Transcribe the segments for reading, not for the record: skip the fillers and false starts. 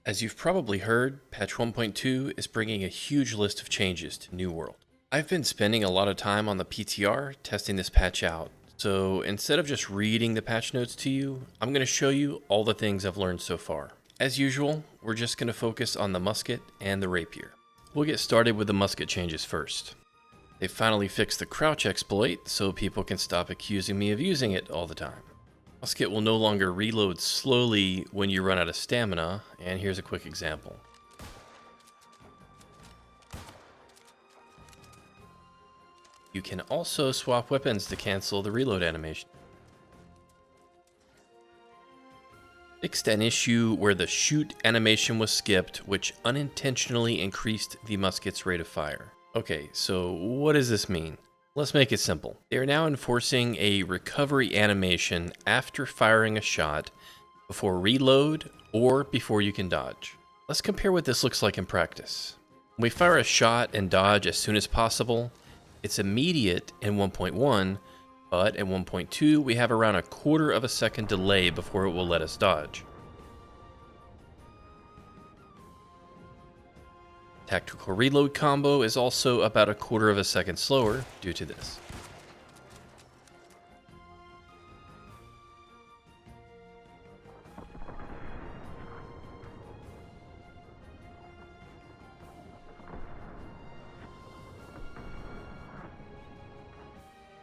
As you've probably heard, patch 1.2 is bringing a huge list of changes to New World. I've been spending a lot of time on the PTR testing this patch out, so instead of just reading the patch notes to you, I'm going to show you all the things I've learned so far. As usual, we're just going to focus on the Musket and the Rapier. We'll get started with the Musket Changes first. They finally fixed the crouch exploit so people can stop accusing me of using it all the time. Musket will no longer reload slowly when you run out of stamina, and here's a quick example. You can also swap weapons to cancel the reload animation. Fixed an issue where the shoot animation was skipped, which unintentionally increased the musket's rate of fire. Okay, so what does this mean? Let's make it simple. They are now enforcing a recovery animation after firing a shot before reload or before you can dodge. Let's compare what this looks like in practice. When we fire a shot and dodge as soon as possible, it's immediate in 1.1, but in 1.2 we have around a quarter of a second delay before it will let us dodge. Tactical reload combo is also about a quarter of a second slower due to this.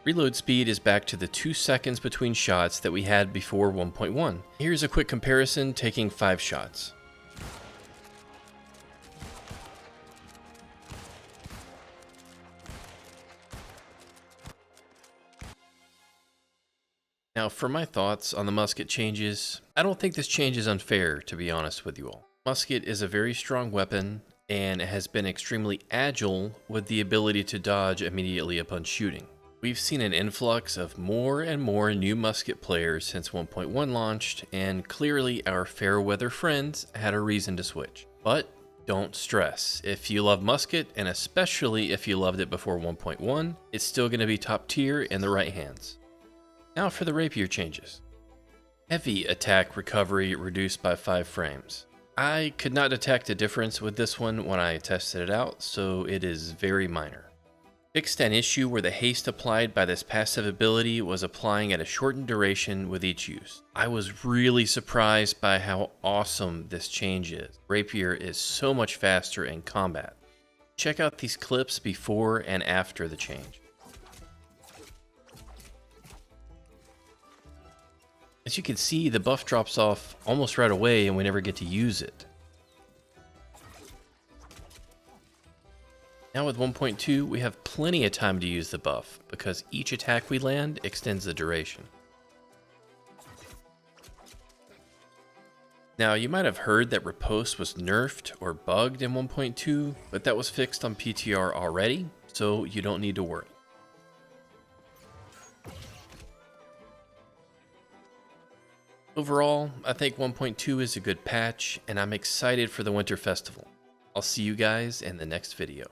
Reload speed is back to the 2 seconds between shots that we had before 1.1. Here's a quick comparison taking 5 shots. Now, for my thoughts on the Musket changes, I don't think this change is unfair, to be honest with you all. Musket is a very strong weapon and has been extremely agile with the ability to dodge immediately upon shooting. We've seen an influx of more and more new Musket players since 1.1 launched, and clearly our fair weather friends had a reason to switch. But don't stress. If you love Musket, and especially if you loved it before 1.1, it's still going to be top tier in the right hands. Now for the Rapier changes. Heavy attack recovery reduced by 5 frames. I could not detect a difference with this one when I tested it out, so it is very minor. Fixed an issue where the haste applied by this passive ability was applying at a shortened duration with each use. I was really surprised by how awesome this change is. Rapier is so much faster in combat. Check out these clips before and after the change. As you can see, the buff drops off almost right away and we never get to use it. Now with 1.2, we have plenty of time to use the buff because each attack we land extends the duration. Now you might have heard that riposte was nerfed or bugged in 1.2, but that was fixed on PTR already, so you don't need to worry. Overall, I think 1.2 is a good patch, and I'm excited for the Winter Festival. I'll see you guys in the next video.